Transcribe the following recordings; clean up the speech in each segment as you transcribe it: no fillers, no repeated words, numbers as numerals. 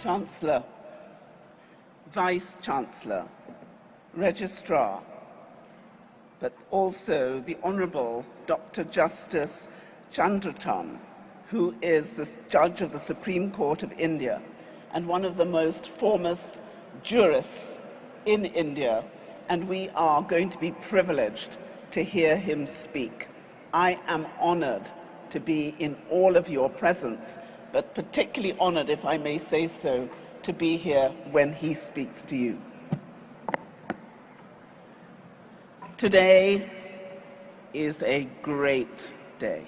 Chancellor, Vice-Chancellor, Registrar, but also the Honourable Dr. Justice Chandrachan, who is the Judge of the Supreme Court of India and one of the most foremost jurists in India, and we are going to be privileged to hear him speak. I am honoured to be in all of your presence, but particularly honoured, if I may say so, to be here when he speaks to you. Today is a great day.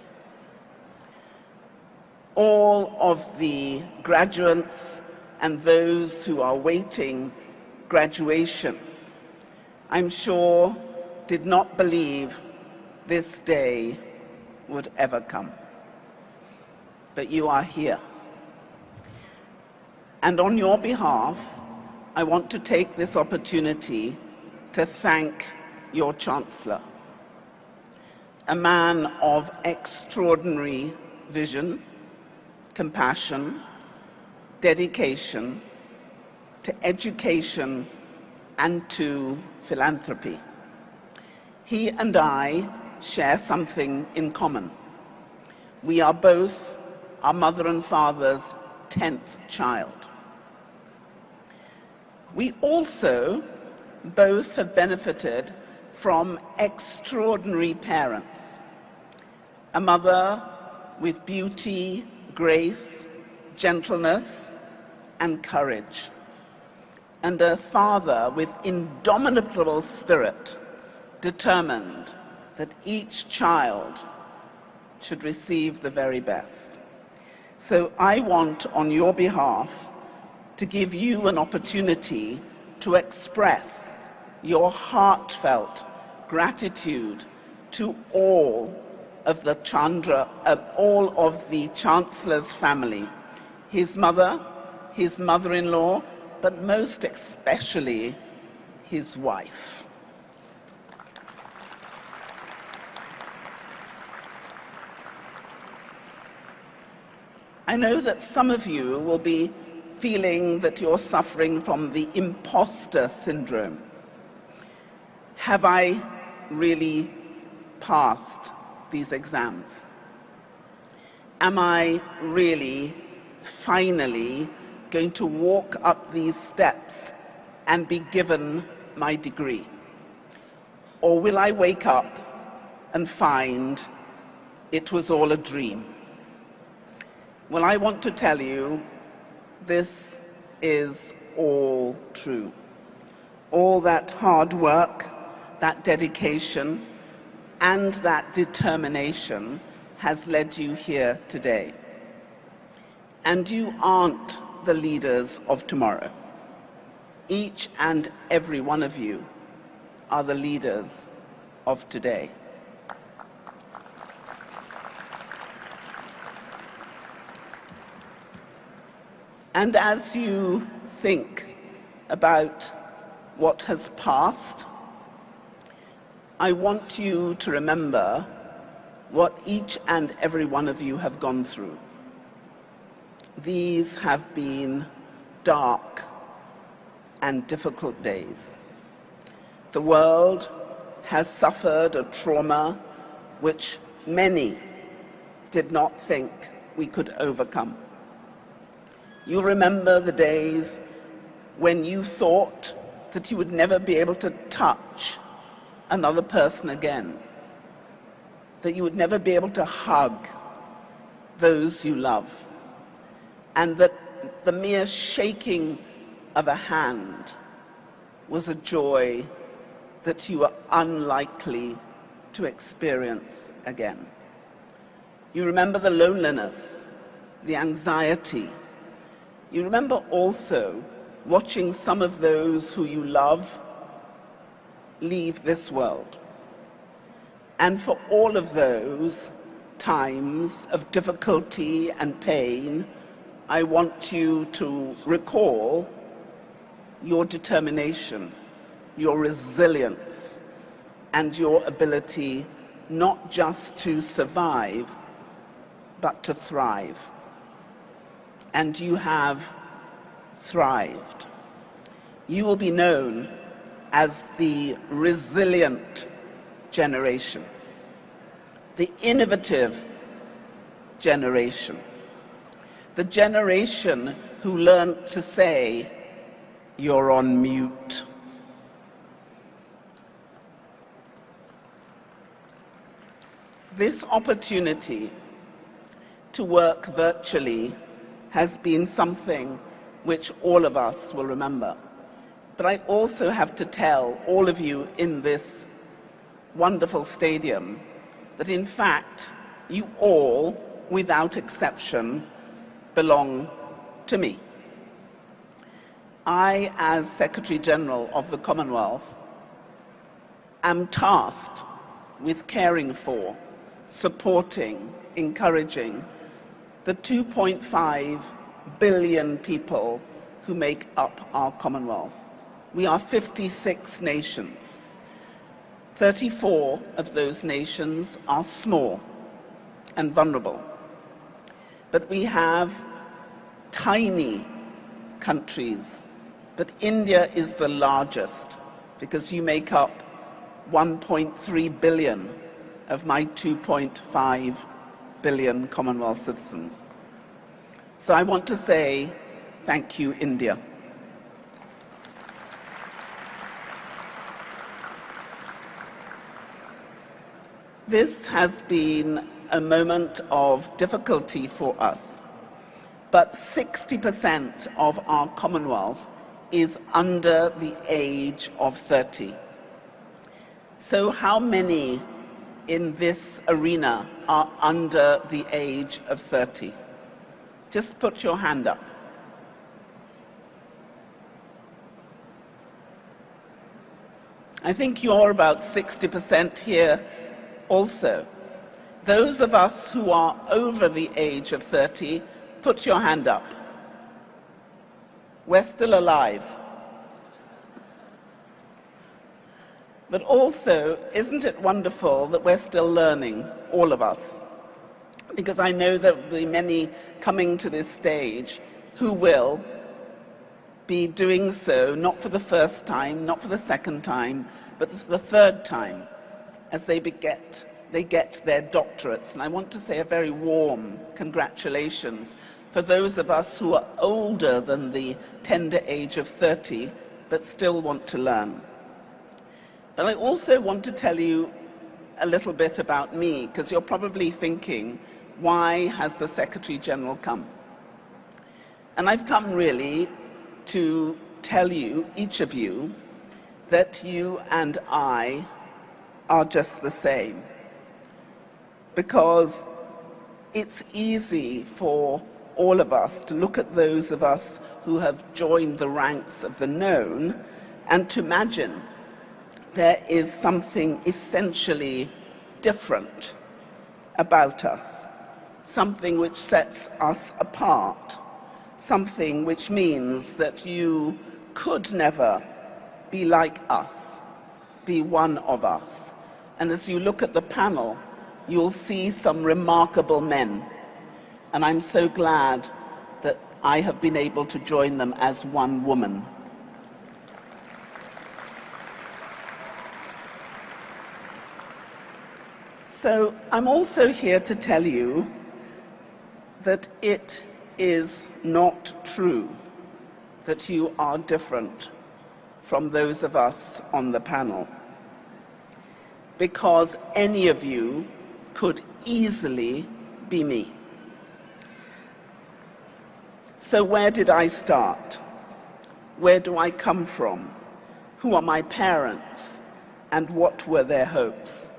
All of the graduates and those who are waiting graduation, I'm sure, did not believe this day would ever come. But you are here. And on your behalf, I want to take this opportunity to thank your Chancellor, a man of extraordinary vision, compassion, dedication to education and to philanthropy. He and I share something in common. We are both our mother and father's 10th child. We also both have benefited from extraordinary parents. A mother with beauty, grace, gentleness, and courage, and a father with indomitable spirit, determined that each child should receive the very best. So I want, on your behalf, to give you an opportunity to express your heartfelt gratitude to all of the Chancellor's family, his mother, his mother-in-law, but most especially his wife. I know that some of you will be feeling that you're suffering from the imposter syndrome. Have I really passed these exams? Am I really finally going to walk up these steps and be given my degree? Or will I wake up and find it was all a dream? Well, I want to tell you, this is all true. All that hard work, that dedication, and that determination has led you here today. And you aren't the leaders of tomorrow. Each and every one of you are the leaders of today. And as you think about what has passed, I want you to remember what each and every one of you have gone through. These have been dark and difficult days. The world has suffered a trauma which many did not think we could overcome. You remember the days when you thought that you would never be able to touch another person again, that you would never be able to hug those you love, and that the mere shaking of a hand was a joy that you were unlikely to experience again. You remember the loneliness, the anxiety. You remember also watching some of those who you love leave this world. And for all of those times of difficulty and pain, I want you to recall your determination, your resilience, and your ability not just to survive, but to thrive. And you have thrived. You will be known as the resilient generation, the innovative generation, the generation who learned to say, "You're on mute." This opportunity to work virtually has been something which all of us will remember. But I also have to tell all of you in this wonderful stadium that in fact you all, without exception, belong to me. I, as Secretary General of the Commonwealth, am tasked with caring for, supporting, encouraging the 2.5 billion people who make up our Commonwealth. We are 56 nations. 34 of those nations are small and vulnerable. But we have tiny countries. But India is the largest because you make up 1.3 billion of my 2.5 billion Commonwealth citizens. So I want to say thank you, India. This has been a moment of difficulty for us, but 60% of our Commonwealth is under the age of 30. So how many in this arena are under the age of 30? Just put your hand up. I think you're about 60% here also. Those of us who are over the age of 30, put your hand up. We're still alive. But also, isn't it wonderful that we're still learning, all of us? Because I know that there will be many coming to this stage who will be doing so not for the first time, not for the second time, but the third time as they get their doctorates. And I want to say a very warm congratulations for those of us who are older than the tender age of 30, but still want to learn. But I also want to tell you a little bit about me, because you're probably thinking, why has the Secretary General come? And I've come really to tell you, each of you, that you and I are just the same. Because it's easy for all of us to look at those of us who have joined the ranks of the known and to imagine there is something essentially different about us, something which sets us apart, something which means that you could never be like us, be one of us. And as you look at the panel, you'll see some remarkable men. And I'm so glad that I have been able to join them as one woman. So I'm also here to tell you that it is not true that you are different from those of us on the panel, because any of you could easily be me. So where did I start? Where do I come from? Who are my parents? And what were their hopes?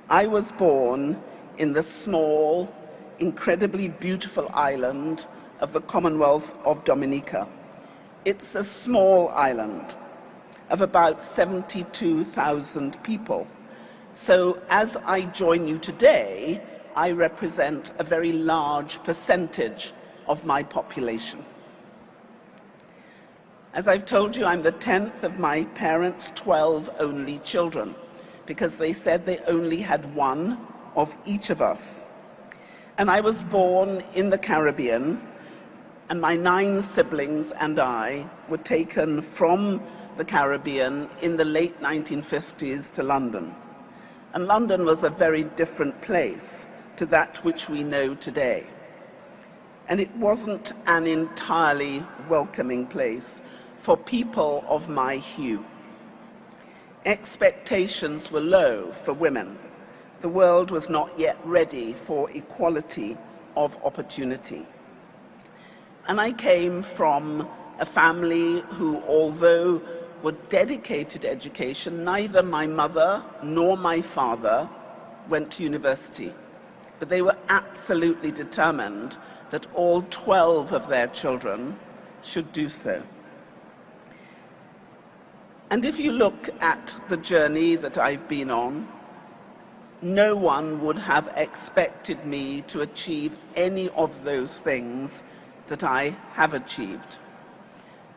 I was born in the small, incredibly beautiful island of the Commonwealth of Dominica. It's a small island of about 72,000 people. So as I join you today, I represent a very large percentage of my population. As I've told you, I'm the 10th of my parents' 12 only children, because they said they only had one of each of us. And I was born in the Caribbean, and my 9 siblings and I were taken from the Caribbean in the late 1950s to London. And London was a very different place to that which we know today. And it wasn't an entirely welcoming place for people of my hue. Expectations were low for women. The world was not yet ready for equality of opportunity. And I came from a family who, although were dedicated to education, neither my mother nor my father went to university. But they were absolutely determined that all 12 of their children should do so. And if you look at the journey that I've been on, no one would have expected me to achieve any of those things that I have achieved.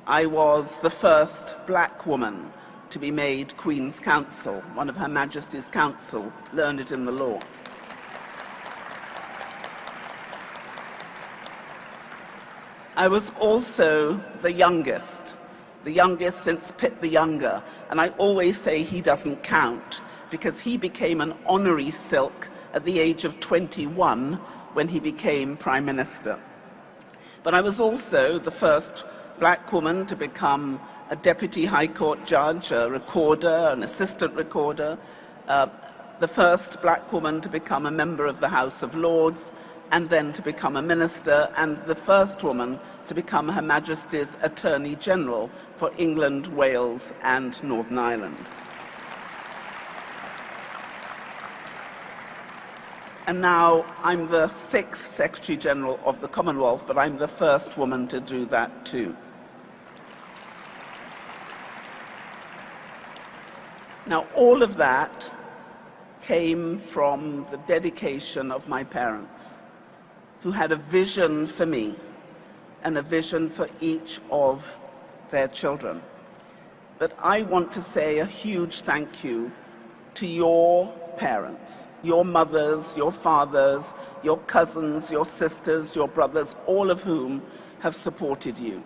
I was the first black woman to be made Queen's Counsel, one of Her Majesty's Council, learned in the law. I was also the youngest since Pitt the Younger, and I always say he doesn't count because he became an honorary silk at the age of 21 when he became Prime Minister. But I was also the first black woman to become a Deputy High Court judge, a recorder, an assistant recorder, the first black woman to become a member of the House of Lords, and then to become a minister, and the first woman to become Her Majesty's Attorney General for England, Wales, and Northern Ireland. And now I'm the 6th Secretary General of the Commonwealth, but I'm the first woman to do that too. Now, all of that came from the dedication of my parents, who had a vision for me and a vision for each of their children. But I want to say a huge thank you to your parents, your mothers, your fathers, your cousins, your sisters, your brothers, all of whom have supported you.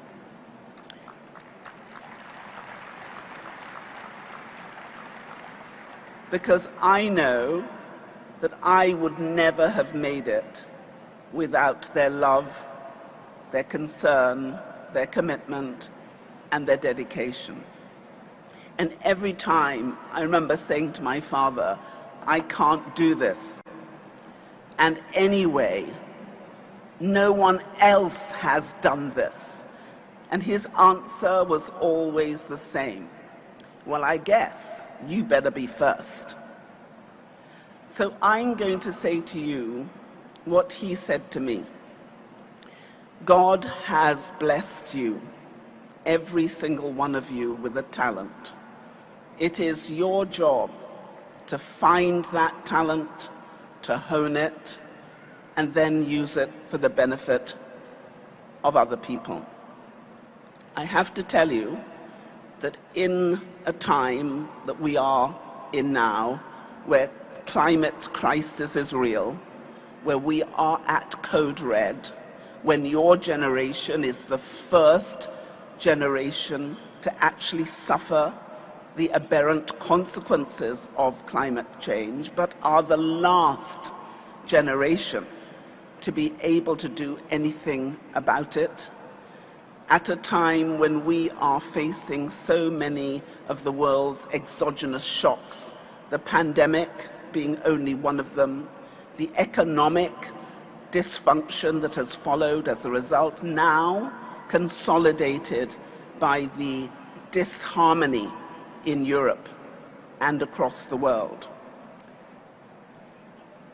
Because I know that I would never have made it without their love, their concern, their commitment, and their dedication. And every time I remember saying to my father, I can't do this. And anyway, no one else has done this. And his answer was always the same. Well, I guess you better be first. So I'm going to say to you what he said to me. God has blessed you, every single one of you, with a talent. It is your job to find that talent, to hone it, and then use it for the benefit of other people. I have to tell you that in a time that we are in now, where climate crisis is real, where we are at code red, when your generation is the first generation to actually suffer the aberrant consequences of climate change, but are the last generation to be able to do anything about it, at a time when we are facing so many of the world's exogenous shocks, the pandemic being only one of them, the economic dysfunction that has followed as a result, now consolidated by the disharmony in Europe and across the world.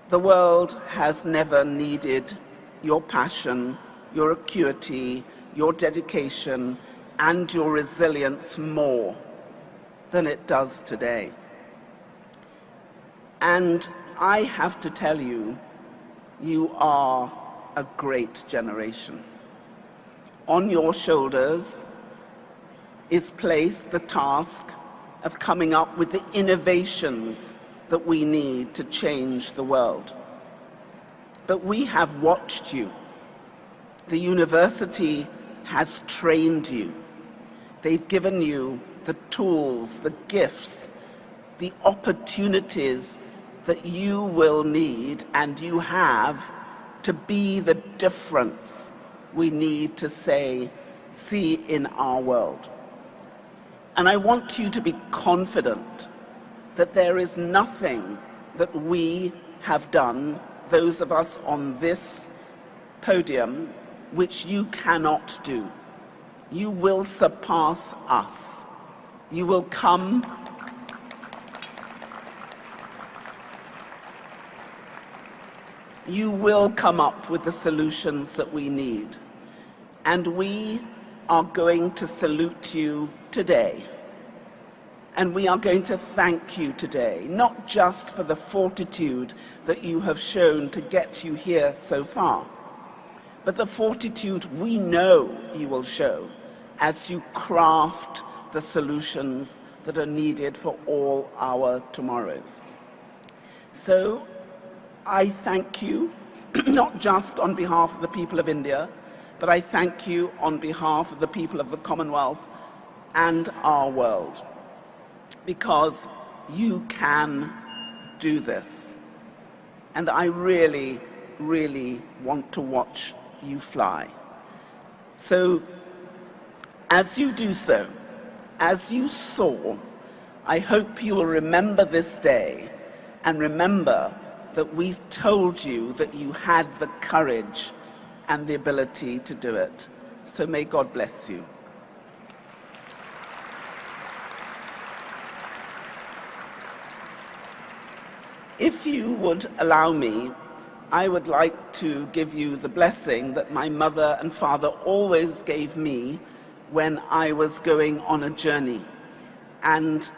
The world has never needed your passion, your acuity, your dedication, and your resilience more than it does today. And I have to tell you, you are a great generation. On your shoulders is placed the task of coming up with the innovations that we need to change the world. But we have watched you. The university has trained you. They've given you the tools, the gifts, the opportunities that you will need and you have to be the difference we need to see in our world. And I want you to be confident that there is nothing that we have done, those of us on this podium, which you cannot do. You will surpass us. You will come up with the solutions that we need. And we are going to salute you today. And we are going to thank you today, not just for the fortitude that you have shown to get you here so far, but the fortitude we know you will show as you craft the solutions that are needed for all our tomorrows. So I thank you, not just on behalf of the people of India, but I thank you on behalf of the people of the Commonwealth and our world, because you can do this. And I really, really want to watch you fly. So as you do so, as you soar, I hope you will remember this day and remember that we told you that you had the courage and the ability to do it. So may God bless you. If you would allow me, I would like to give you the blessing that my mother and father always gave me when I was going on a journey. And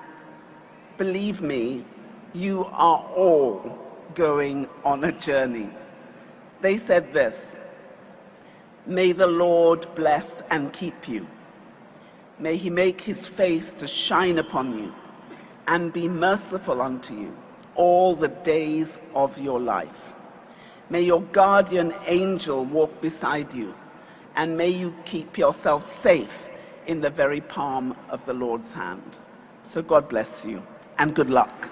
believe me, you are all going on a journey. They said this: "May the Lord bless and keep you. May he make his face to shine upon you and be merciful unto you all the days of your life. May your guardian angel walk beside you, and may you keep yourself safe in the very palm of the Lord's hands." So God bless you, and good luck.